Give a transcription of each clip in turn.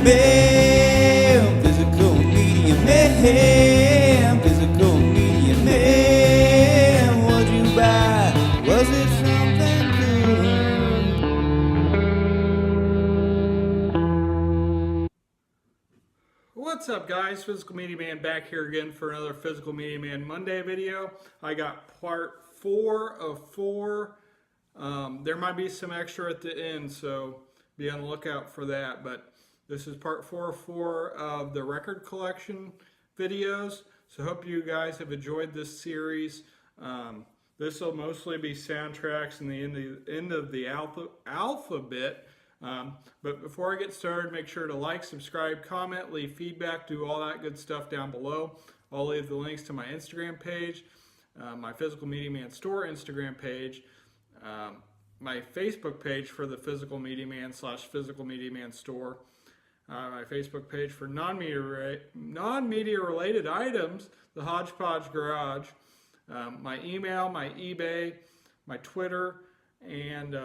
man, physical media man, physical media man. What'd you buy? Was it something good? What's up, guys? Physical Media Man back here again for another Physical Media Man Monday video. I got part 4 of 4. There might be some extra at the end, so be on the lookout for that. But this is part 4 of 4 of the record collection videos. So hope you guys have enjoyed this series. This will mostly be soundtracks and the end of the alphabet. But before I get started, make sure to like, subscribe, comment, leave feedback, do all that good stuff down below. I'll leave the links to my Instagram page, my Physical Media Man Store Instagram page, my Facebook page for the Physical Media Man / Physical Media Man Store, my Facebook page for non-media related items, the Hodgepodge Garage, my email, my eBay, my Twitter, and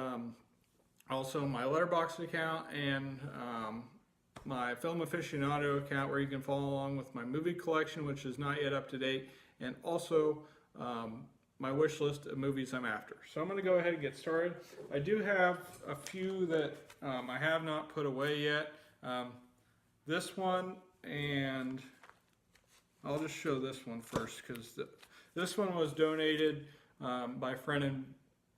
also my Letterboxd account and my Film Aficionado account, where you can follow along with my movie collection, which is not yet up to date, and also my wish list of movies I'm after. So I'm going to go ahead and get started. I do have a few that I have not put away yet. This one, and I'll just show this one first, because this one was donated by friend and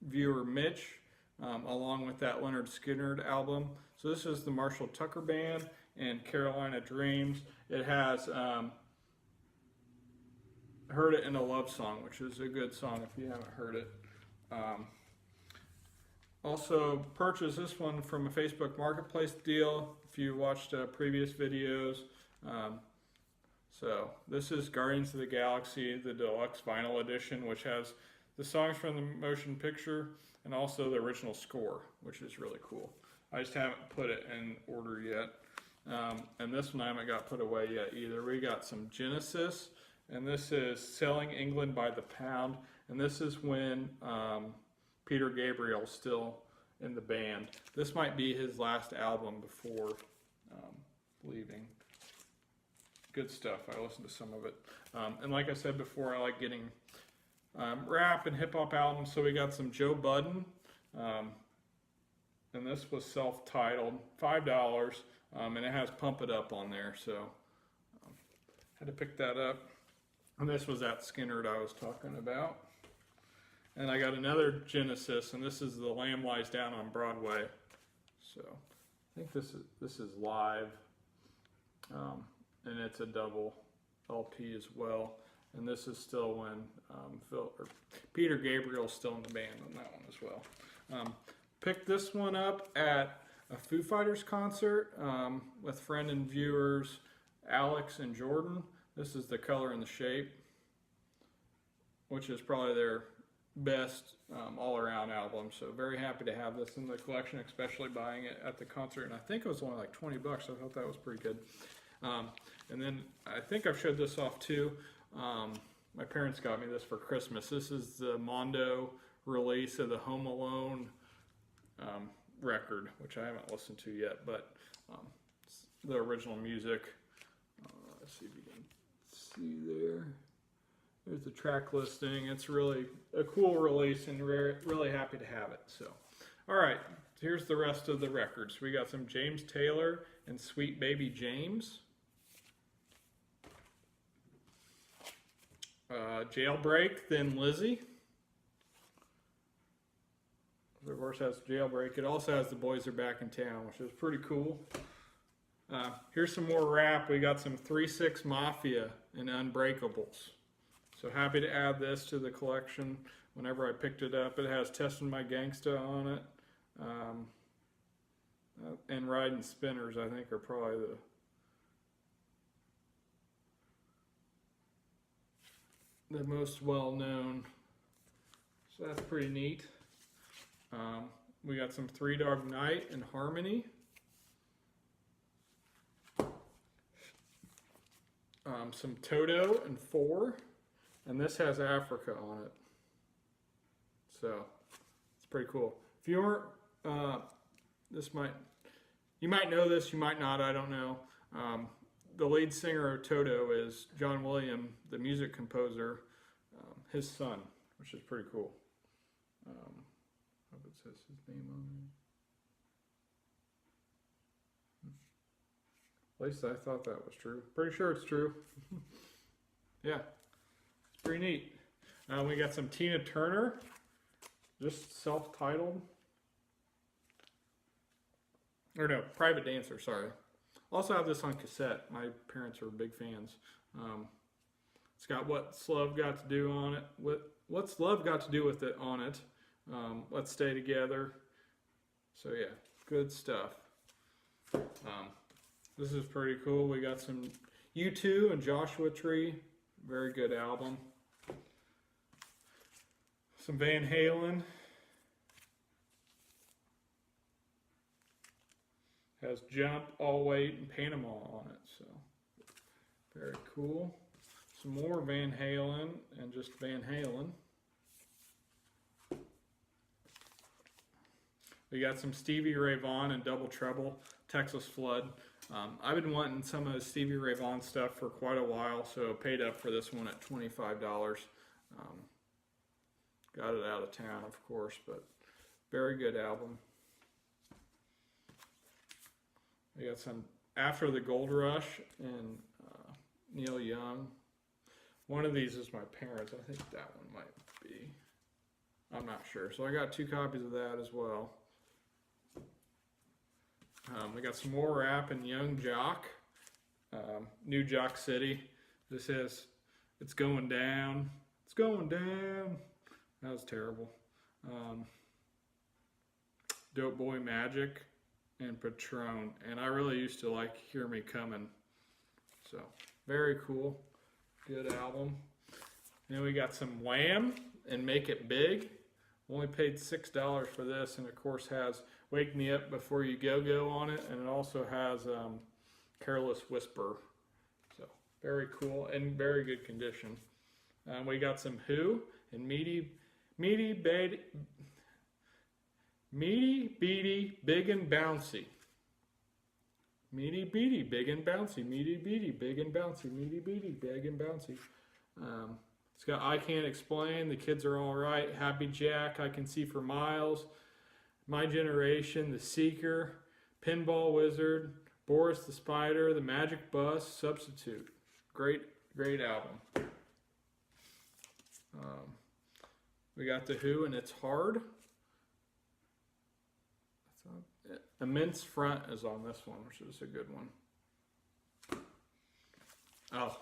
viewer Mitch, along with that Leonard Skinner album. So this is the Marshall Tucker Band and Carolina Dreams. It has Heard It in a Love Song, which is a good song if you haven't heard it. Also purchased this one from a Facebook Marketplace deal if you watched previous videos. So this is Guardians of the Galaxy, the Deluxe Vinyl Edition, which has the songs from the motion picture and also the original score, which is really cool. I just haven't put it in order yet. And this one I haven't got put away yet either. We got some Genesis, and this is Selling England by the Pound. And this is when Peter Gabriel's still in the band. This might be his last album before leaving. Good stuff. I listened to some of it. And like I said before, I like getting rap and hip-hop albums. So we got some Joe Budden, and this was self-titled, $5, and it has Pump It Up on there, so had to pick that up. And this was that Skinner I was talking about. And I got another Genesis, and this is The Lamb Lies Down on Broadway. So I think this is live, and it's a double LP as well. And this is still when Peter Gabriel's still in the band on that one as well. Picked this one up at a Foo Fighters concert with friend and viewers Alex and Jordan. This is The Color and the Shape, which is probably their best all-around album. So very happy to have this in the collection, especially buying it at the concert. And I think it was only like $20. I thought that was pretty good. And then I think I've showed this off too. My parents got me this for Christmas. This is the Mondo release of the Home Alone record, which I haven't listened to yet, but the original music. Let's see if you can see there. There's the track listing. It's really a cool release, and really happy to have it. So, all right, here's the rest of the records. We got some James Taylor and Sweet Baby James. Jailbreak, Thin Lizzy. Of course, has Jailbreak. It also has The Boys Are Back in Town, which is pretty cool. Here's some more rap. We got some 3-6 Mafia and Unbreakables. So happy to add this to the collection whenever I picked it up. It has Testing My Gangsta on it. And Riding Spinners, I think, are probably the most well-known. So that's pretty neat. We got some Three Dog Night and Harmony. Some Toto and 4. And this has Africa on it. So it's pretty cool. If you weren't, this might You might know this, you might not, I don't know. The lead singer of Toto is John Williams, the music composer, his son, which is pretty cool. I hope it says his name on there. At least I thought that was true. Pretty sure it's true. Yeah, it's pretty neat. We got some Tina Turner, just self-titled. Or no, Private Dancer, sorry. Also have this on cassette. My parents were big fans. It's got What's Love Got to Do on it. What's Love Got to Do with it on it. Let's Stay Together. So yeah, good stuff. This is pretty cool. We got some U2 and Joshua Tree. Very good album. Some Van Halen. Has Jump, All Weight, and Panama on it. So very cool. Some more Van Halen and just Van Halen. We got some Stevie Ray Vaughan and Double Trouble, Texas Flood. I've been wanting some of the Stevie Ray Vaughan stuff for quite a while, so paid up for this one at $25. Got it out of town, of course, but very good album. We got some After the Gold Rush and Neil Young. One of these is my parents. I think that one might be. I'm not sure. So I got 2 copies of that as well. We got some more rap and Young Jock. New Jock City. This says, it's going down. It's going down. That was terrible. Dope Boy Magic and Patron. And I really used to like Hear Me Coming. So, very cool. Good album. Then we got some Wham and Make It Big. Only paid $6 for this, and of course has Wake Me Up Before You Go on it, and it also has Careless Whisper. So, very cool and very good condition. We got some Who and Meaty Beady Big and Bouncy. Meaty Beady Big and Bouncy. Meaty Beady Big and Bouncy. Meaty Beady Big and Bouncy. It's got I Can't Explain, The Kids Are Alright, Happy Jack, I Can See for Miles, My Generation, The Seeker, Pinball Wizard, Boris the Spider, The Magic Bus, Substitute. Great album. We got The Who and It's Hard. Immense Front is on this one, which is a good one. Oh,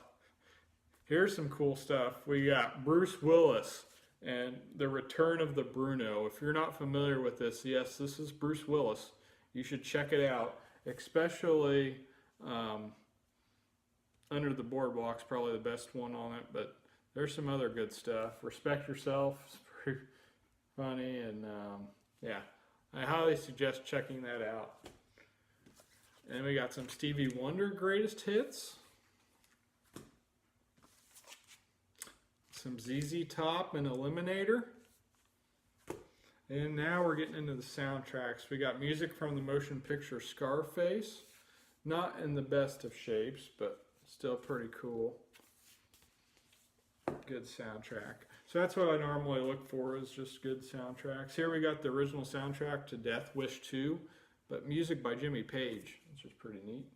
here's some cool stuff. We got Bruce Willis and The Return of the Bruno. If you're not familiar with this, yes, this is Bruce Willis. You should check it out, especially Under the Boardwalk's probably the best one on it, but there's some other good stuff. Respect Yourself is pretty funny, and yeah, I highly suggest checking that out. And we got some Stevie Wonder greatest hits. Some ZZ Top and Eliminator. And now we're getting into the soundtracks. We got music from the motion picture Scarface. Not in the best of shapes, but still pretty cool. Good soundtrack. So that's what I normally look for, is just good soundtracks. Here we got the original soundtrack to Death Wish 2, but music by Jimmy Page, which is pretty neat.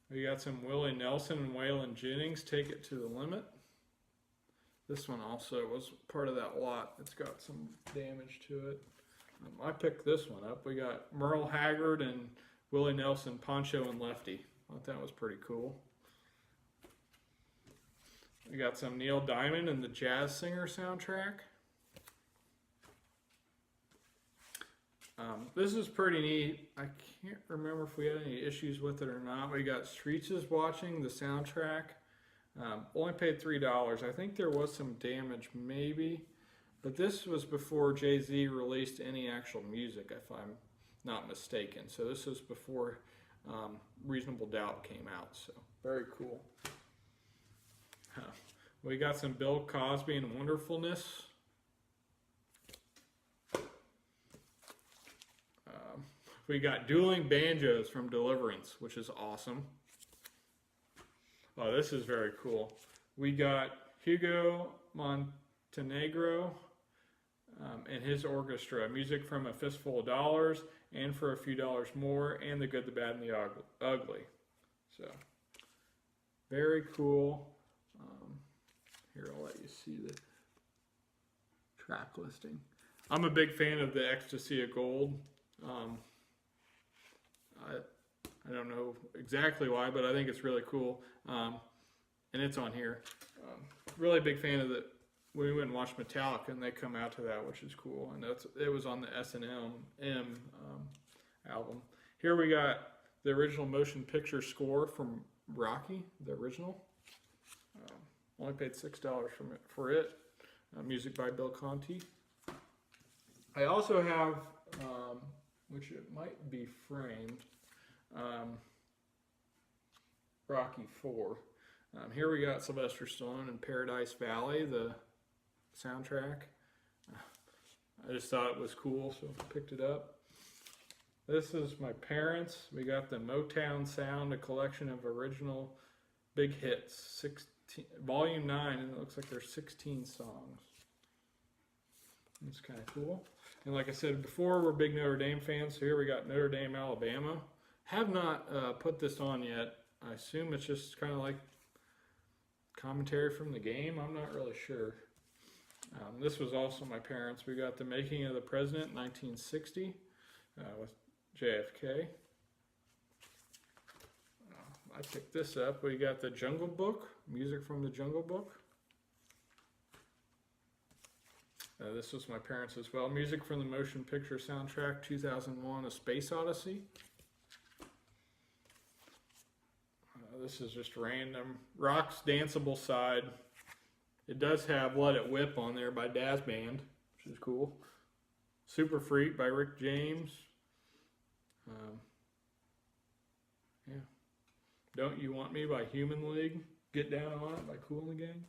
We got some Willie Nelson and Waylon Jennings, Take It to the Limit. This one also was part of that lot. It's got some damage to it. I picked this one up. We got Merle Haggard and Willie Nelson, Poncho and Lefty. I thought that was pretty cool. We got some Neil Diamond and the Jazz Singer soundtrack. This is pretty neat. I can't remember if we had any issues with it or not. We got Streets is Watching, the soundtrack. Only paid $3. I think there was some damage maybe, but this was before Jay-Z released any actual music, if I'm not mistaken. So this was before Reasonable Doubt came out, so very cool. We got some Bill Cosby and Wonderfulness. We got dueling banjos from Deliverance, which is awesome. Oh, this is very cool. We got Hugo Montenegro and his orchestra. Music from A Fistful of Dollars and For a Few Dollars More and The Good, the Bad, and the Ugly. So, very cool. Here, I'll let you see the track listing. I'm a big fan of the Ecstasy of Gold. I don't know exactly why, but I think it's really cool. And it's on here. Really big fan of the. We went and watched Metallica, and they come out to that, which is cool. And it was on the S&M album. Here we got the original motion picture score from Rocky, the original. Only paid $6 for it. Music by Bill Conti. I also have, which it might be framed, Rocky 4. Here we got Sylvester Stallone in Paradise Valley, the soundtrack. I just thought it was cool, so I picked it up. This is my parents. We got the Motown Sound, a collection of original big hits, volume 9, and it looks like there's 16 songs. It's kind of cool. And like I said before, we're big Notre Dame fans, so here we got Notre Dame, Alabama. Have not put this on yet. I assume it's just kind of like commentary from the game. I'm not really sure. This was also my parents. We got The Making of the President, 1960, with JFK. I picked this up. We got The Jungle Book, music from The Jungle Book. This was my parents as well. Music from the motion picture soundtrack, 2001, A Space Odyssey. This is just random. Rock's Danceable Side. It does have Let It Whip on there by Daz Band, which is cool. Super Freak by Rick James. Yeah. Don't You Want Me by Human League. Get Down On It by Kool and the Gang.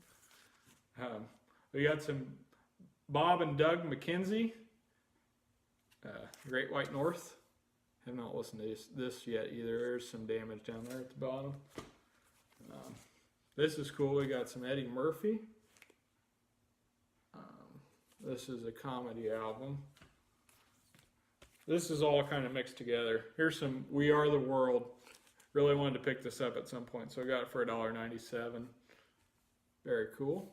We got some Bob and Doug McKenzie. Great White North. Have not listened to this yet either. There's some damage down there at the bottom. This is cool. We got some Eddie Murphy. This is a comedy album. This is all kind of mixed together. Here's some We Are the World. Really wanted to pick this up at some point, so I got it for $1.97. Very cool.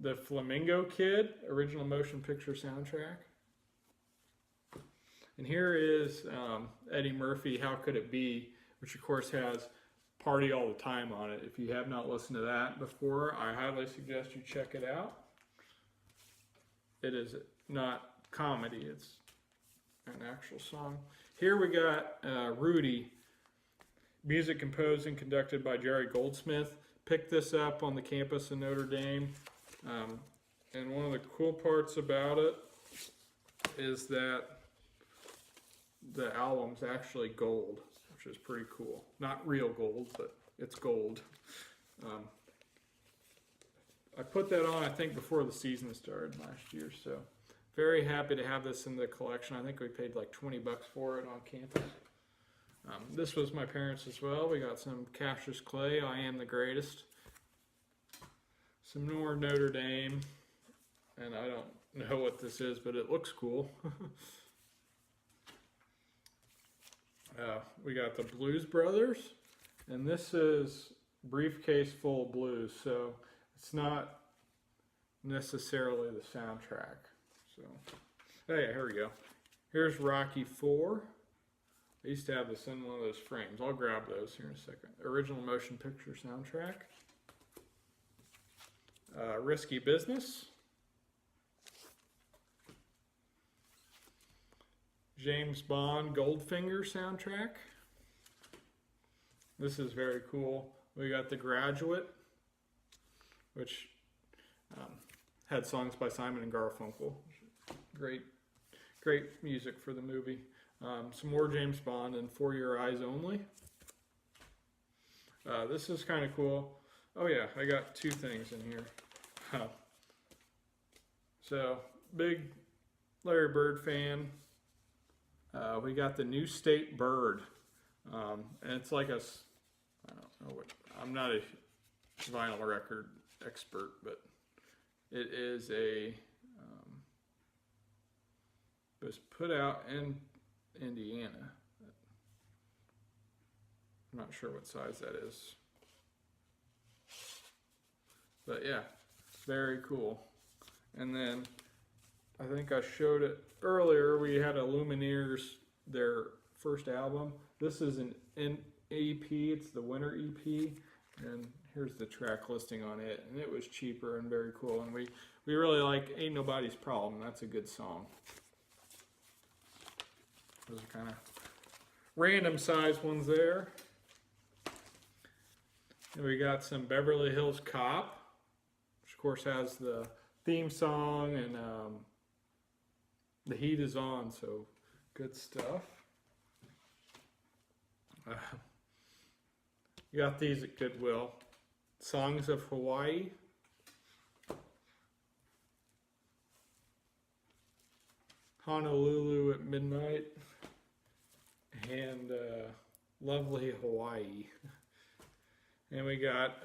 The Flamingo Kid, original motion picture soundtrack. And here is Eddie Murphy, How Could It Be, which of course has Party All the Time on it. If you have not listened to that before, I highly suggest you check it out. It is not comedy, it's an actual song. Here we got Rudy, music composed and conducted by Jerry Goldsmith. Picked this up on the campus in Notre Dame. And one of the cool parts about it is that the album's actually gold, which is pretty cool. Not real gold, but it's gold. I put that on, I think, before the season started last year, so very happy to have this in the collection. I think we paid like $20 for it on campus. This was my parents as well. We got some Cassius Clay, I Am the Greatest. Some more Notre Dame, and I don't know what this is, but it looks cool. We got the Blues Brothers, and this is Briefcase Full of Blues, so it's not necessarily the soundtrack. So, oh yeah, here we go. Here's Rocky 4. I used to have this in one of those frames. I'll grab those here in a second. Original motion picture soundtrack. Risky Business. James Bond Goldfinger soundtrack. This is very cool. We got The Graduate, which had songs by Simon and Garfunkel. Great music for the movie. Some more James Bond and For Your Eyes Only. This is kind of cool. Oh yeah, I got two things in here. So, big Larry Bird fan. We got the New State Bird. And it's like I don't know what, I'm not a vinyl record expert, but it is it was put out in Indiana. I'm not sure what size that is. But yeah, very cool. And then I think I showed it earlier. We had a Lumineers, their first album. This is an EP. It's the winter EP. And here's the track listing on it. And it was cheaper and very cool. And we really like Ain't Nobody's Problem. That's a good song. Those are kind of random size ones there. And we got some Beverly Hills Cop, which of course has the theme song, and the heat is on, so good stuff. You got these at Goodwill. Songs of Hawaii. Honolulu at Midnight. And Lovely Hawaii. And we got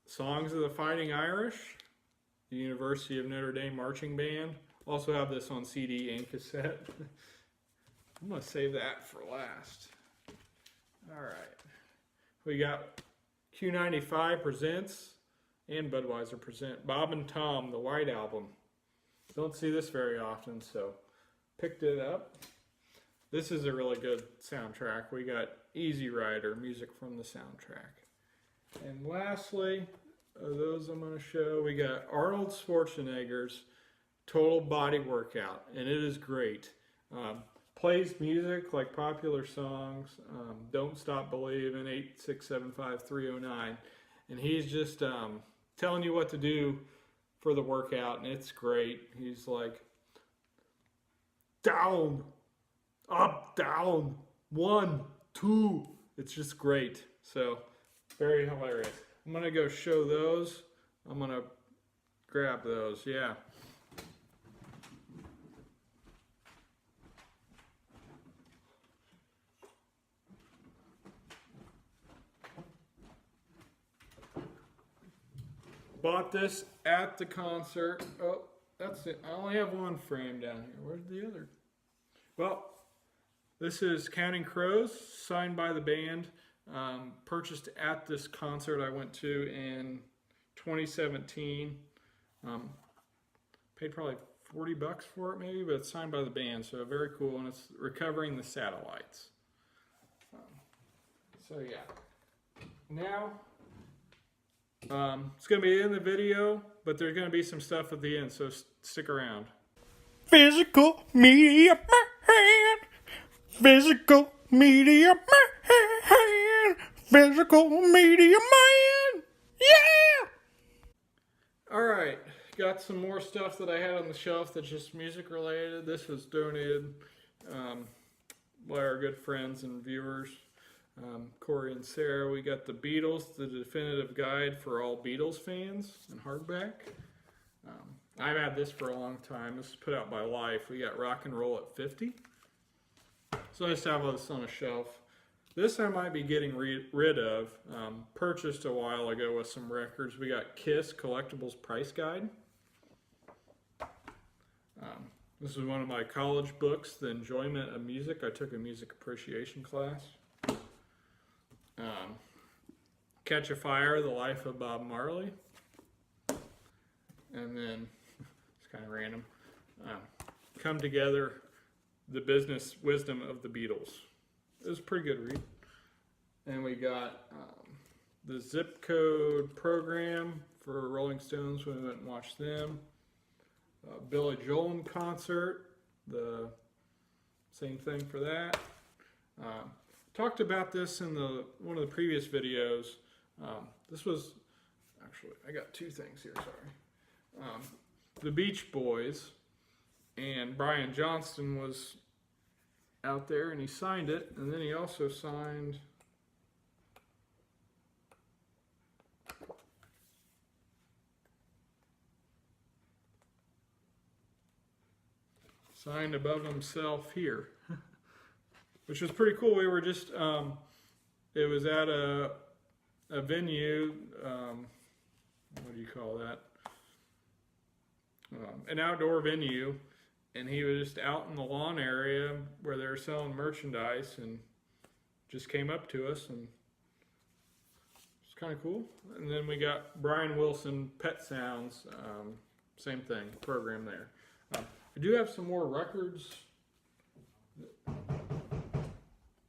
Songs of the Fighting Irish, the University of Notre Dame Marching Band. Also have this on CD and cassette. I'm going to save that for last. All right. We got Q95 Presents and Budweiser Present Bob and Tom, the White Album. Don't see this very often, so picked it up. This is a really good soundtrack. We got Easy Rider, music from the soundtrack. And lastly, of those I'm going to show, we got Arnold Schwarzenegger's Total Body Workout, and it is great. Plays music like popular songs, Don't Stop Believin', 8675309, and he's just telling you what to do for the workout, and it's great. He's like, down, up, down, 1, 2. It's just great. So, very hilarious. I'm going to go show those. I'm going to grab those. Yeah. Bought this at the concert. Oh, that's it. I only have one frame down here. Where's the other? Well, this is Counting Crows, signed by the band. Purchased at this concert I went to in 2017. Paid probably $40 for it maybe, but it's signed by the band, so very cool, and it's Recovering the Satellites. So yeah. Now, it's going to be in the video, but there's going to be some stuff at the end, so stick around. Physical Media Man! Physical Media Man! Physical Media Man! Yeah! Alright, got some more stuff that I had on the shelf that's just music related. This was donated by our good friends and viewers, Corey and Sarah. We got the Beatles, the definitive guide for all Beatles fans in hardback. I've had this for a long time. This is put out by Life. We got Rock and Roll at 50. So I just have this on a shelf. This I might be getting rid of. Purchased a while ago with some records. We got Kiss Collectibles Price Guide. This is one of my college books, The Enjoyment of Music. I took a music appreciation class. Catch a Fire, The Life of Bob Marley. And then, it's kind of random, Come Together, The Business Wisdom of the Beatles. It was a pretty good read. And we got the Zip Code Program for Rolling Stones when we went and watched them. Billy Joel in concert, the same thing for that. Talked about this in one of the previous videos. This was, actually, I got two things here, sorry. The Beach Boys, and Brian Johnston was out there and he signed it, and then he also signed signed above himself here, which was pretty cool. We were just, it was at a venue, what do you call that? An outdoor venue, and he was just out in the lawn area where they were selling merchandise, and just came up to us, and it's kind of cool. And then we got Brian Wilson, Pet Sounds, same thing, program there. I do have some more records